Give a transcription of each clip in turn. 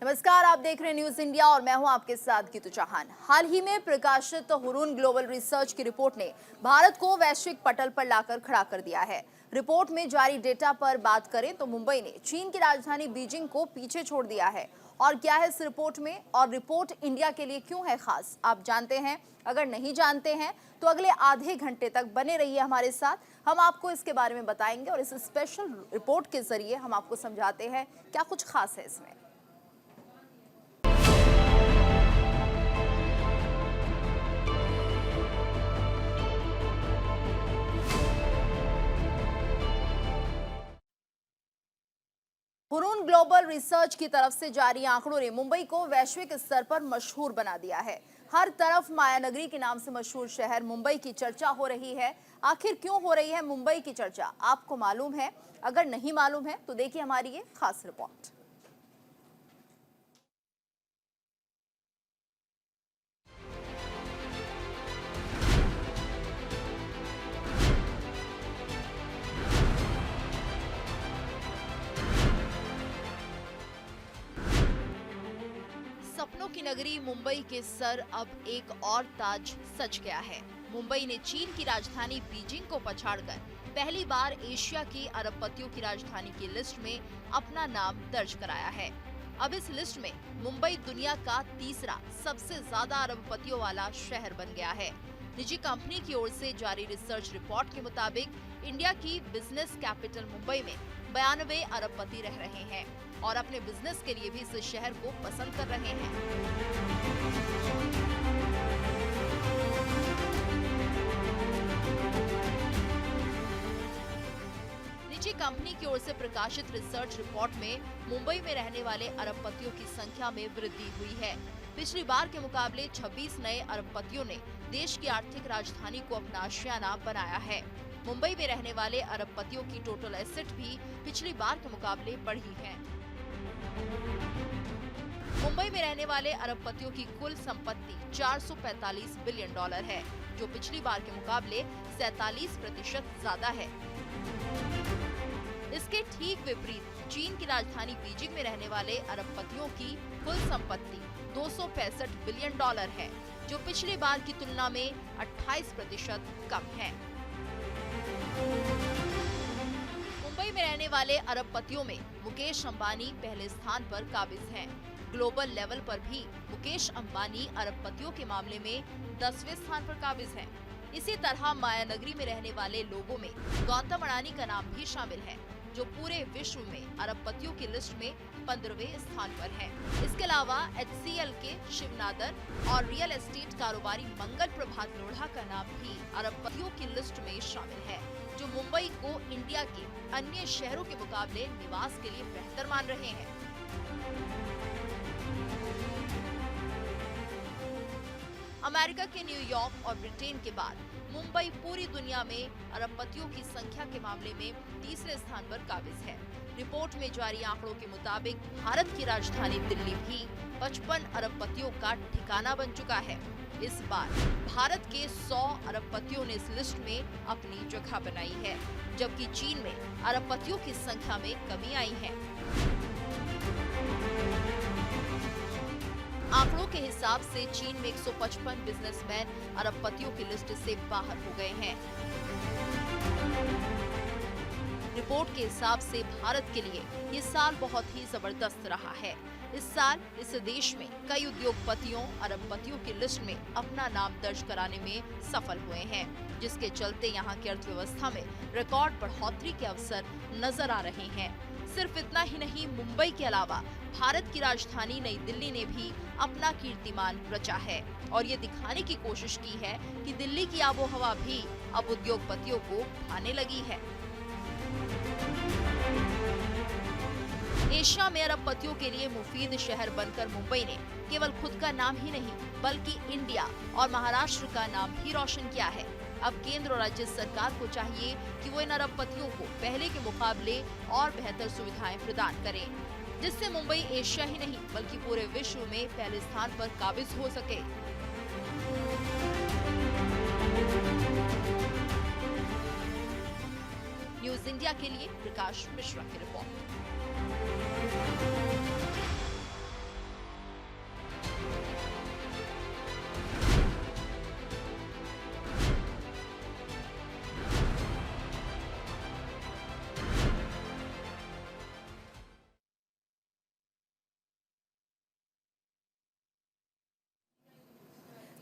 नमस्कार, आप देख रहे हैं न्यूज इंडिया और मैं हूं आपके साथ गीतू चौहान। हाल ही में प्रकाशित हुरून ग्लोबल रिसर्च की रिपोर्ट ने भारत को वैश्विक पटल पर लाकर खड़ा कर दिया है। रिपोर्ट में जारी डेटा पर बात करें तो मुंबई ने चीन की राजधानी बीजिंग को पीछे छोड़ दिया है। और क्या है इस रिपोर्ट में और रिपोर्ट इंडिया के लिए क्यों है खास, आप जानते हैं? अगर नहीं जानते हैं तो अगले आधे घंटे तक बने रहिए हमारे साथ, हम आपको इसके बारे में बताएंगे और इस स्पेशल रिपोर्ट के जरिए हम आपको समझाते हैं क्या कुछ खास है इसमें। हुरून ग्लोबल रिसर्च की तरफ से जारी आंकड़ों ने मुंबई को वैश्विक स्तर पर मशहूर बना दिया है। हर तरफ मायानगरी के नाम से मशहूर शहर मुंबई की चर्चा हो रही है। आखिर क्यों हो रही है मुंबई की चर्चा, आपको मालूम है? अगर नहीं मालूम है तो देखिए हमारी ये खास रिपोर्ट। सपनों की नगरी मुंबई के सर अब एक और ताज सज गया है। मुंबई ने चीन की राजधानी बीजिंग को पछाड़कर पहली बार एशिया की अरबपतियों की राजधानी की लिस्ट में अपना नाम दर्ज कराया है। अब इस लिस्ट में मुंबई दुनिया का तीसरा सबसे ज्यादा अरबपतियों वाला शहर बन गया है। निजी कंपनी की ओर से जारी रिसर्च रिपोर्ट के मुताबिक इंडिया की बिजनेस कैपिटल मुंबई में 92 अरबपति रह रहे हैं और अपने बिजनेस के लिए भी इस शहर को पसंद कर रहे हैं। निजी कंपनी की ओर से प्रकाशित रिसर्च रिपोर्ट में मुंबई में रहने वाले अरबपतियों की संख्या में वृद्धि हुई है। पिछली बार के मुकाबले 26 नए अरबपतियों ने देश की आर्थिक राजधानी को अपना आशियाना बनाया है। मुंबई में रहने वाले अरबपतियों की टोटल एसेट भी पिछली बार के मुकाबले बढ़ी है। मुंबई में रहने वाले अरबपतियों की कुल संपत्ति 445 बिलियन डॉलर है, जो पिछली बार के मुकाबले 47% ज्यादा है। इसके ठीक विपरीत चीन की राजधानी बीजिंग में रहने वाले अरबपतियों की कुल संपत्ति 265 बिलियन डॉलर है, जो पिछली बार की तुलना में 28% कम है। मुंबई में रहने वाले अरबपतियों में मुकेश अंबानी पहले स्थान पर काबिज हैं। ग्लोबल लेवल पर भी मुकेश अंबानी अरबपतियों के मामले में 10वें स्थान पर काबिज हैं। इसी तरह मायानगरी में रहने वाले लोगों में गौतम अडानी का नाम भी शामिल है, जो पूरे विश्व में अरबपतियों की लिस्ट में 15वें स्थान पर है। इसके अलावा HCL के शिव नादर और रियल एस्टेट कारोबारी मंगल प्रभात लोढ़ा का नाम भी अरबपतियों की लिस्ट में शामिल है, जो मुंबई को इंडिया के अन्य शहरों के मुकाबले निवास के लिए बेहतर मान रहे हैं। अमेरिका के न्यूयॉर्क और ब्रिटेन के बाद मुंबई पूरी दुनिया में अरबपतियों की संख्या के मामले में तीसरे स्थान पर काबिज है। रिपोर्ट में जारी आंकड़ों के मुताबिक भारत की राजधानी दिल्ली भी 55 अरबपतियों का ठिकाना बन चुका है। इस बार भारत के 100 अरबपतियों ने इस लिस्ट में अपनी जगह बनाई है, जबकि चीन में अरबपतियों की संख्या में कमी आई है। आंकड़ों के हिसाब से चीन में 155 बिजनेसमैन अरबपतियों की लिस्ट से बाहर हो गए हैं। रिपोर्ट के हिसाब से भारत के लिए ये साल बहुत ही जबरदस्त रहा है। इस साल इस देश में कई उद्योगपतियों अरबपतियों की लिस्ट में अपना नाम दर्ज कराने में सफल हुए हैं, जिसके चलते यहाँ की अर्थव्यवस्था में रिकॉर्ड बढ़ोतरी के अवसर नजर आ रहे हैं। सिर्फ इतना ही नहीं, मुंबई के अलावा भारत की राजधानी नई दिल्ली ने भी अपना कीर्तिमान रचा है और ये दिखाने की कोशिश की है कि दिल्ली की आबोहवा भी अब उद्योगपतियों को भाने लगी है। एशिया में अरबपतियों के लिए मुफीद शहर बनकर मुंबई ने केवल खुद का नाम ही नहीं बल्कि इंडिया और महाराष्ट्र का नाम भी रोशन किया है। अब केंद्र और राज्य सरकार को चाहिए कि वो इन अरबपतियों को पहले के मुकाबले और बेहतर सुविधाएं प्रदान करें, जिससे मुंबई एशिया ही नहीं बल्कि पूरे विश्व में पहले स्थान पर काबिज हो सके। न्यूज इंडिया के लिए प्रकाश मिश्रा की रिपोर्ट।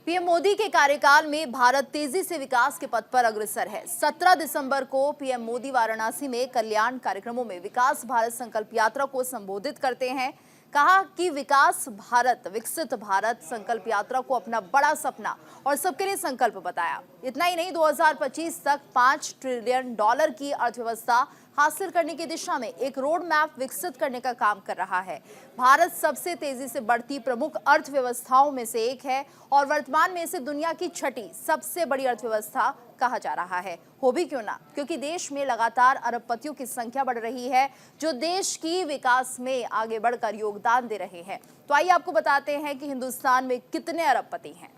पीएम मोदी के कार्यकाल में भारत तेजी से विकास के पथ पर अग्रसर है। 17 दिसंबर को पीएम मोदी वाराणसी में कल्याण कार्यक्रमों में विकास भारत संकल्प यात्रा को संबोधित करते हैं। कहा कि विकास भारत, विकसित भारत संकल्प यात्रा को अपना बड़ा सपना और सबके लिए संकल्प बताया। इतना ही नहीं, 2025 तक $5 ट्रिलियन की अर्थव्यवस्था हासिल करने की दिशा में एक रोड मैप विकसित करने का काम कर रहा है। भारत सबसे तेजी से बढ़ती प्रमुख अर्थव्यवस्थाओं में से एक है और वर्तमान में इसे दुनिया की छठी सबसे बड़ी अर्थव्यवस्था कहा जा रहा है। हो भी क्यों ना, क्योंकि देश में लगातार अरबपतियों की संख्या बढ़ रही है जो देश की विकास में आगे बढ़कर योगदान दे रहे हैं। तो आइए आपको बताते हैं कि हिंदुस्तान में कितने अरबपति हैं।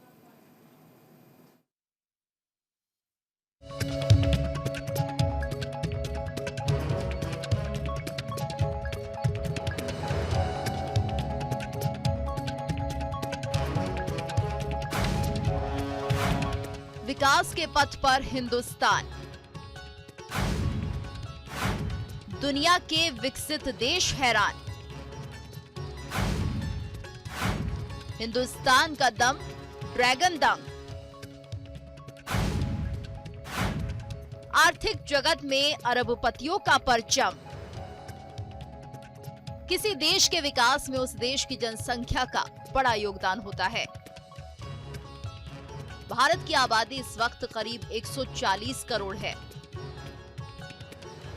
विकास के पथ पर हिंदुस्तान, दुनिया के विकसित देश हैरान। हिंदुस्तान का दम ड्रैगन दंग। आर्थिक जगत में अरबपतियों का परचम। किसी देश के विकास में उस देश की जनसंख्या का बड़ा योगदान होता है। भारत की आबादी इस वक्त करीब 140 करोड़ है।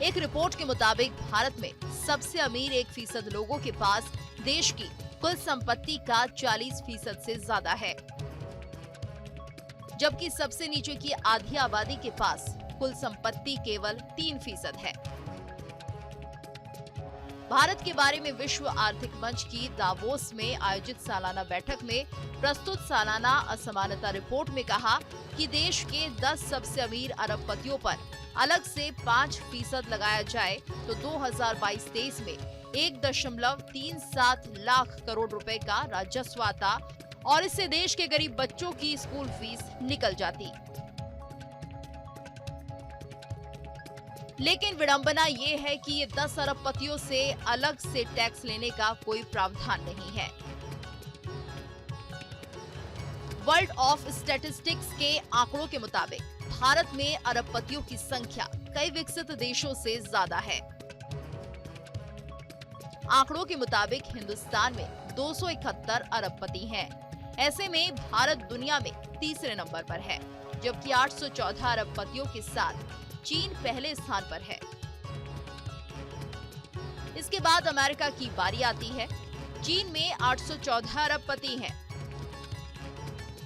एक रिपोर्ट के मुताबिक भारत में सबसे अमीर 1% लोगों के पास देश की कुल संपत्ति का 40% से ज्यादा है, जबकि सबसे नीचे की आधी आबादी के पास कुल संपत्ति केवल 3% है। भारत के बारे में विश्व आर्थिक मंच की दावोस में आयोजित सालाना बैठक में प्रस्तुत सालाना असमानता रिपोर्ट में कहा कि देश के 10 सबसे अमीर अरबपतियों पर अलग से 5% लगाया जाए तो 2022-23 में 1.37 लाख करोड़ रुपए का राजस्व आता और इससे देश के गरीब बच्चों की स्कूल फीस निकल जाती। लेकिन विडंबना ये है कि ये 10 अरबपतियों से अलग से टैक्स लेने का कोई प्रावधान नहीं है। वर्ल्ड ऑफ स्टैटिस्टिक्स के आंकड़ों के मुताबिक भारत में अरबपतियों की संख्या कई विकसित देशों से ज्यादा है। आंकड़ों के मुताबिक हिंदुस्तान में 271 अरबपति हैं। ऐसे में भारत दुनिया में तीसरे नंबर पर है, जबकि 814 अरबपतियों के साथ चीन पहले स्थान पर है। इसके बाद अमेरिका की बारी आती है। चीन में 814 अरबपति हैं।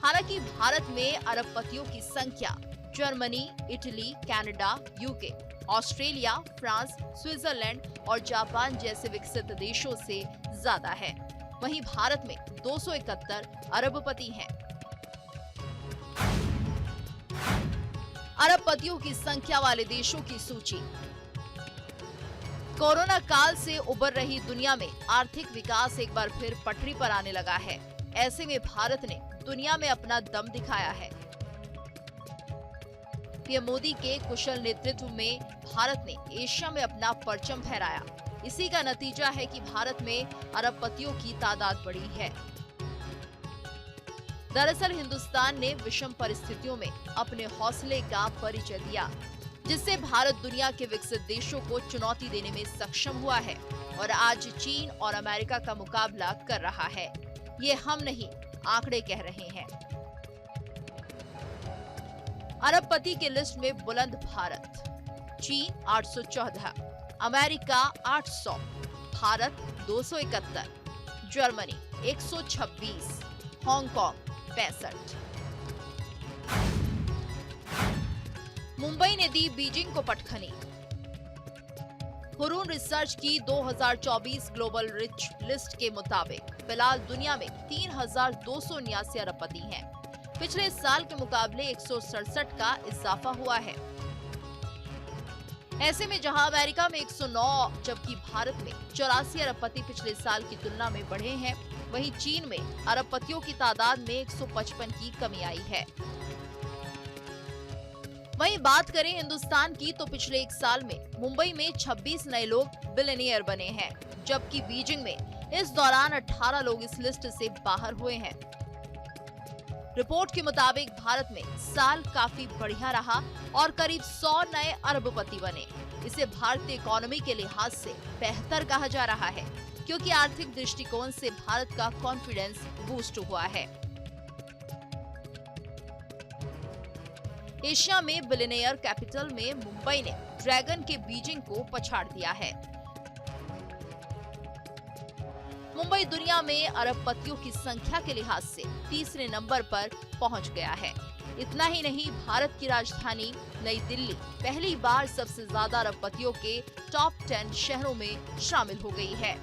हालांकि भारत में अरबपतियों की संख्या Germany, Italy, Canada, UK, Australia, France, Switzerland और जापान जैसे विकसित देशों से ज्यादा है। वहीं भारत में 271 अरबपति हैं। अरबपतियों की संख्या वाले देशों की सूची। कोरोना काल से उबर रही दुनिया में आर्थिक विकास एक बार फिर पटरी पर आने लगा है। ऐसे में भारत ने दुनिया में अपना दम दिखाया है। पीएम मोदी के कुशल नेतृत्व में भारत ने एशिया में अपना परचम फहराया। इसी का नतीजा है कि भारत में अरबपतियों की तादाद बढ़ी है। दरअसल हिंदुस्तान ने विषम परिस्थितियों में अपने हौसले का परिचय दिया, जिससे भारत दुनिया के विकसित देशों को चुनौती देने में सक्षम हुआ है और आज चीन और अमेरिका का मुकाबला कर रहा है। ये हम नहीं, आंकड़े कह रहे हैं। अरबपति की लिस्ट में बुलंद भारत, चीन 814, America 800, Bharat 271, Germany 126, Hong Kong 65। Mumbai ने दी बीजिंग को पटखनी। हुरून रिसर्च की 2024 ग्लोबल रिच लिस्ट के मुताबिक फिलहाल दुनिया में 3,279 अरबपति हैं। पिछले साल के मुकाबले 167 का इजाफा हुआ है। ऐसे में जहां अमेरिका में 109 जबकि भारत में 84 अरबपति पिछले साल की तुलना में बढ़े हैं, वहीं चीन में अरबपतियों की तादाद में 155 की कमी आई है। वहीं बात करें हिंदुस्तान की तो पिछले एक साल में मुंबई में 26 नए लोग बिलियनियर बने हैं, जबकि बीजिंग में इस दौरान 18 लोग इस लिस्ट से बाहर हुए हैं। रिपोर्ट के मुताबिक भारत में साल काफी बढ़िया रहा और करीब 100 नए अरबपति बने। इसे भारतीय इकोनॉमी के लिहाज से बेहतर कहा जा रहा है, क्योंकि आर्थिक दृष्टिकोण से भारत का कॉन्फिडेंस बूस्ट हुआ है। एशिया में बिलियनियर कैपिटल में मुंबई ने ड्रैगन के बीजिंग को पछाड़ दिया है। मुंबई दुनिया में अरबपतियों की संख्या के लिहाज से तीसरे नंबर पर पहुंच गया है। इतना ही नहीं, भारत की राजधानी नई दिल्ली पहली बार सबसे ज्यादा अरबपतियों के टॉप 10 शहरों में शामिल हो गई है।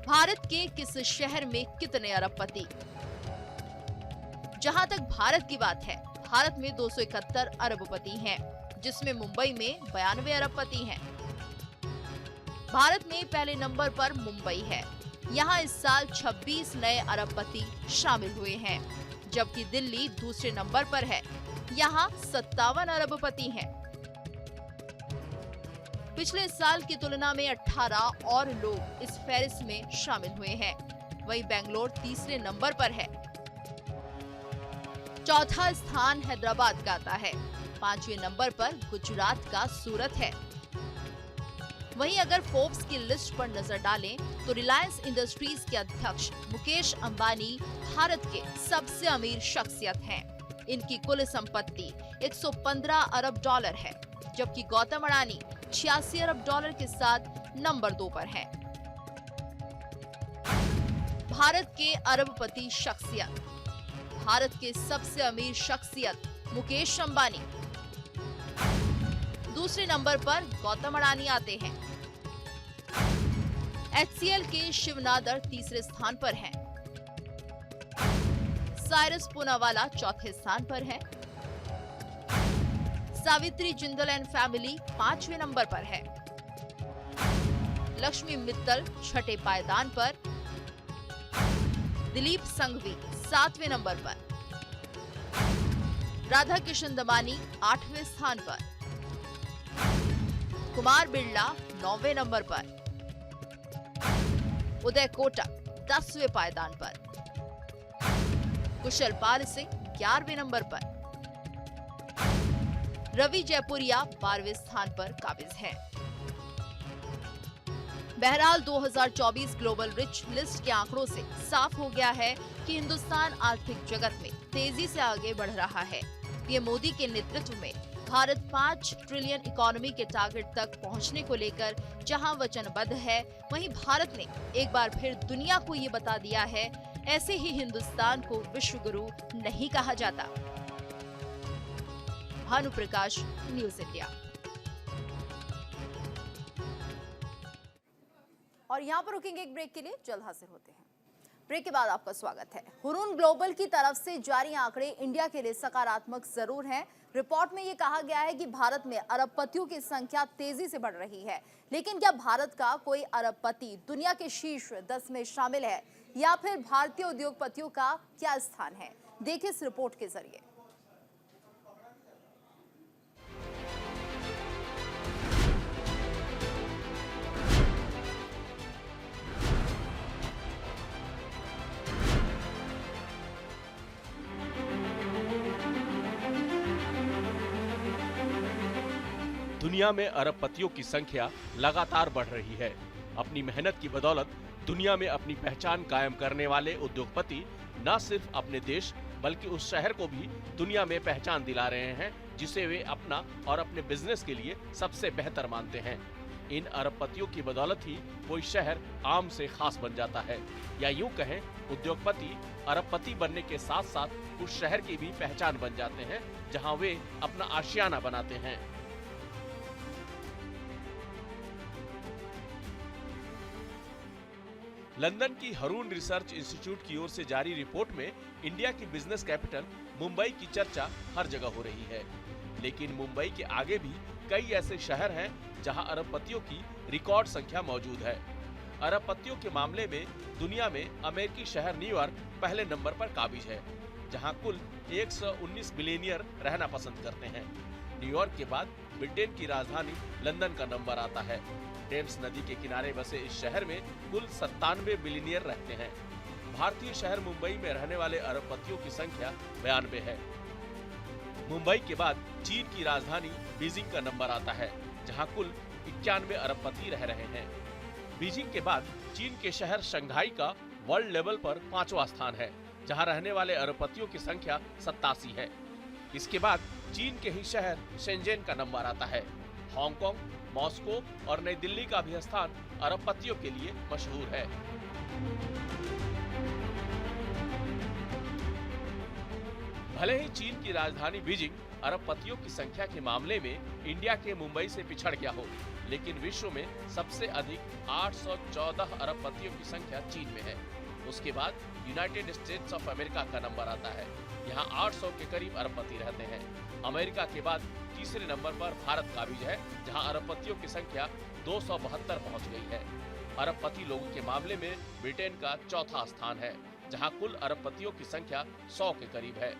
भारत के किस शहर में कितने अरबपति? जहां तक भारत की बात है, भारत में 271 अरबपति हैं, जिसमें मुंबई में 92 अरबपति हैं। भारत में पहले नंबर पर मुंबई है। यहाँ इस साल 26 नए अरबपति शामिल हुए हैं, जबकि दिल्ली दूसरे नंबर पर है। यहाँ 57 अरबपति हैं। पिछले साल की तुलना में 18 और लोग इस फहरिस्त में शामिल हुए हैं। वहीं बेंगलोर तीसरे नंबर पर है। चौथा स्थान हैदराबाद का आता है। 5वें नंबर पर गुजरात का सूरत है। वहीं अगर फोर्ब्स की लिस्ट पर नजर डालें तो रिलायंस इंडस्ट्रीज के अध्यक्ष मुकेश अंबानी भारत के सबसे अमीर शख्सियत हैं। इनकी कुल संपत्ति 115 अरब डॉलर है, जबकि गौतम अडानी 86 अरब डॉलर के साथ नंबर 2 पर है। भारत के अरबपति शख्सियत। भारत के सबसे अमीर शख्सियत मुकेश अंबानी। दूसरे नंबर पर गौतम अडानी आते हैं। HCL के शिव नादर तीसरे स्थान पर हैं। साइरस पूनावाला चौथे स्थान पर है। सावित्री जिंदल एंड फैमिली 5वें नंबर पर है। लक्ष्मी मित्तल छठे पायदान पर। दिलीप संघवी 7वें नंबर पर। राधा किशन दमानी 8वें स्थान पर। कुमार बिरला 9वें नंबर पर। उदय कोटक 10वें पायदान पर। कुशल पाल सिंह 11वें नंबर पर। रवि जयपुरिया 12वें स्थान पर काबिज हैं। बहरहाल 2024 ग्लोबल रिच लिस्ट के आंकड़ों से साफ हो गया है कि हिंदुस्तान आर्थिक जगत में तेजी से आगे बढ़ रहा है। पीएम मोदी के नेतृत्व में भारत 5 ट्रिलियन इकोनॉमी के टारगेट तक पहुंचने को लेकर जहां वचनबद्ध है, वहीं भारत ने एक बार फिर दुनिया को ये बता दिया है, ऐसे ही हिंदुस्तान को विश्व गुरु नहीं कहा जाता। Bhanuprakash, news India. और यहाँ पर रुकेंगे एक ब्रेक के लिए, जल्द हाजिर होते हैं। ब्रेक के बाद आपका स्वागत है। हुरून ग्लोबल की तरफ से जारी आंकड़े इंडिया के लिए सकारात्मक जरूर हैं। रिपोर्ट में ये कहा गया है कि भारत में अरबपतियों की संख्या तेजी से बढ़ रही है, लेकिन क्या भारत का कोई अरबपति दुनिया के शीर्ष 10 में शामिल है, या फिर भारतीय उद्योगपतियों का क्या स्थान है? देखिए इस रिपोर्ट के जरिए। दुनिया में अरबपतियों की संख्या लगातार बढ़ रही है। अपनी मेहनत की बदौलत दुनिया में अपनी पहचान कायम करने वाले उद्योगपति न सिर्फ अपने देश बल्कि उस शहर को भी दुनिया में पहचान दिला रहे हैं जिसे वे अपना और अपने बिजनेस के लिए सबसे बेहतर मानते हैं। इन अरबपतियों की बदौलत ही कोई शहर आम से खास बन जाता है, या यूं कहें उद्योगपति अरबपति बनने के साथ साथ उस शहर की भी पहचान बन जाते हैं जहां वे अपना आशियाना बनाते हैं। लंदन की हरून रिसर्च इंस्टीट्यूट की ओर से जारी रिपोर्ट में इंडिया की बिजनेस कैपिटल मुंबई की चर्चा हर जगह हो रही है, लेकिन मुंबई के आगे भी कई ऐसे शहर हैं जहां अरबपतियों की रिकॉर्ड संख्या मौजूद है। अरबपतियों के मामले में दुनिया में अमेरिकी शहर न्यूयॉर्क पहले नंबर पर काबिज है, जहां कुल 119 बिलियनियर रहना पसंद करते हैं। न्यूयॉर्क के बाद ब्रिटेन की राजधानी लंदन का नंबर आता है। टेम्स नदी के किनारे बसे इस शहर में कुल 97 बिलियनियर रहते हैं। भारतीय शहर मुंबई में रहने वाले अरबपतियों की संख्या 92 है। मुंबई के बाद चीन की राजधानी बीजिंग का नंबर आता है, जहां कुल 91 अरबपति रह रहे हैं। बीजिंग के बाद चीन के शहर शंघाई का वर्ल्ड लेवल पर 5वां स्थान है, जहां रहने वाले अरबपतियों की संख्या 87 है। इसके बाद चीन के ही शहर शेंजेन का नंबर आता है। हांगकांग, मॉस्को और नई दिल्ली का भी स्थान अरबपतियों के लिए मशहूर है। भले ही चीन की राजधानी बीजिंग अरबपतियों की संख्या के मामले में इंडिया के मुंबई से पिछड़ गया हो, लेकिन विश्व में सबसे अधिक 814 अरबपतियों की संख्या चीन में है। उसके बाद यूनाइटेड स्टेट्स ऑफ अमेरिका का नंबर आता है। यहाँ 800 के करीब अरबपति रहते हैं। अमेरिका के बाद तीसरे नंबर पर भारत काबिज है, जहाँ अरबपतियों की संख्या 272 पहुँच गई है। अरबपति लोगों के मामले में ब्रिटेन का चौथा स्थान है, जहाँ कुल अरबपतियों की संख्या 100 के करीब है।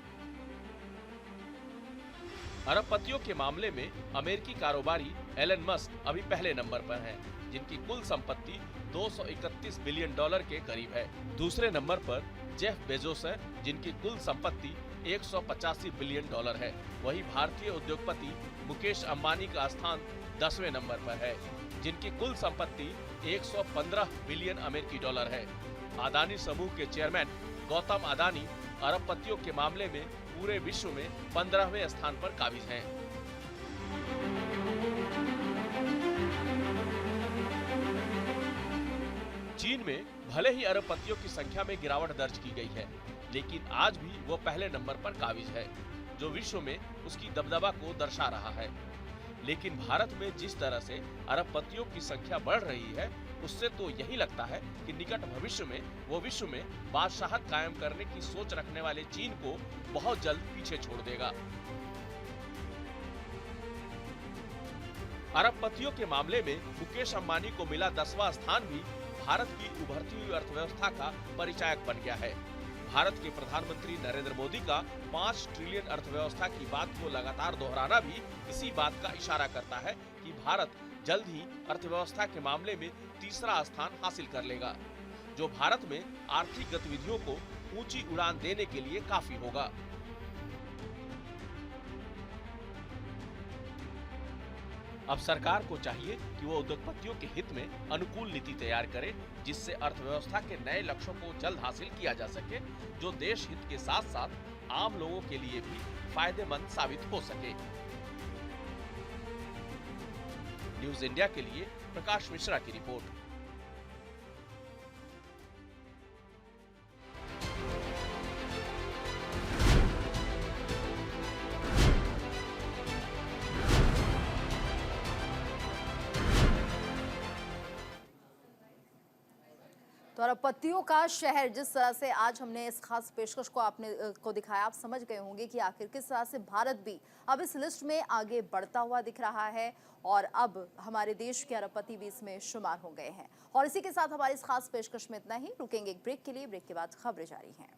अरबपतियों के मामले में अमेरिकी कारोबारी एलन मस्क अभी पहले नंबर पर हैं, जिनकी कुल संपत्ति 231 बिलियन डॉलर के करीब है। दूसरे नंबर पर जेफ बेजोस है, जिनकी कुल संपत्ति 185 बिलियन डॉलर है। वहीं भारतीय उद्योगपति मुकेश अंबानी का स्थान 10वें नंबर पर है, जिनकी कुल संपत्ति 115 बिलियन अमेरिकी डॉलर है। अदानी समूह के चेयरमैन गौतम अदानी अरबपतियों के मामले में पूरे विश्व में 15वें स्थान पर काबिज हैं। चीन में भले ही अरबपतियों की संख्या में गिरावट दर्ज की गई है, लेकिन आज भी वो पहले नंबर पर काबिज है, जो विश्व में उसकी दबदबा को दर्शा रहा है। लेकिन भारत में जिस तरह से अरबपतियों की संख्या बढ़ रही है, उससे तो यही लगता है कि निकट भविष्य में वो विश्व में बादशाहत कायम करने की सोच रखने वाले चीन को बहुत जल्द पीछे छोड़ देगा। अरबपतियों के मामले में मुकेश अंबानी को मिला 10वां स्थान भी भारत की उभरती हुई अर्थव्यवस्था का परिचायक बन गया है। भारत के प्रधानमंत्री नरेंद्र मोदी का 5 ट्रिलियन अर्थव्यवस्था की बात को लगातार दोहराना भी इसी बात का इशारा करता है कि भारत जल्द ही अर्थव्यवस्था के मामले में तीसरा स्थान हासिल कर लेगा, जो भारत में आर्थिक गतिविधियों को ऊंची उड़ान देने के लिए काफी होगा। अब सरकार को चाहिए कि वो उद्योगपतियों के हित में अनुकूल नीति तैयार करे, जिससे अर्थव्यवस्था के नए लक्ष्यों को जल्द हासिल किया जा सके, जो देश हित के साथ साथ आम लोगों के लिए भी फायदेमंद साबित हो सके। न्यूज इंडिया के लिए प्रकाश मिश्रा की रिपोर्ट। तो अरबपतियों का शहर, जिस तरह से आज हमने इस खास पेशकश को आपको दिखाया, आप समझ गए होंगे कि आखिर किस तरह से भारत भी अब इस लिस्ट में आगे बढ़ता हुआ दिख रहा है और अब हमारे देश के अरबपति भी इसमें शुमार हो गए हैं। और इसी के साथ हमारी इस खास पेशकश में इतना ही। रुकेंगे एक ब्रेक के लिए, ब्रेक के बाद खबरें जारी हैं।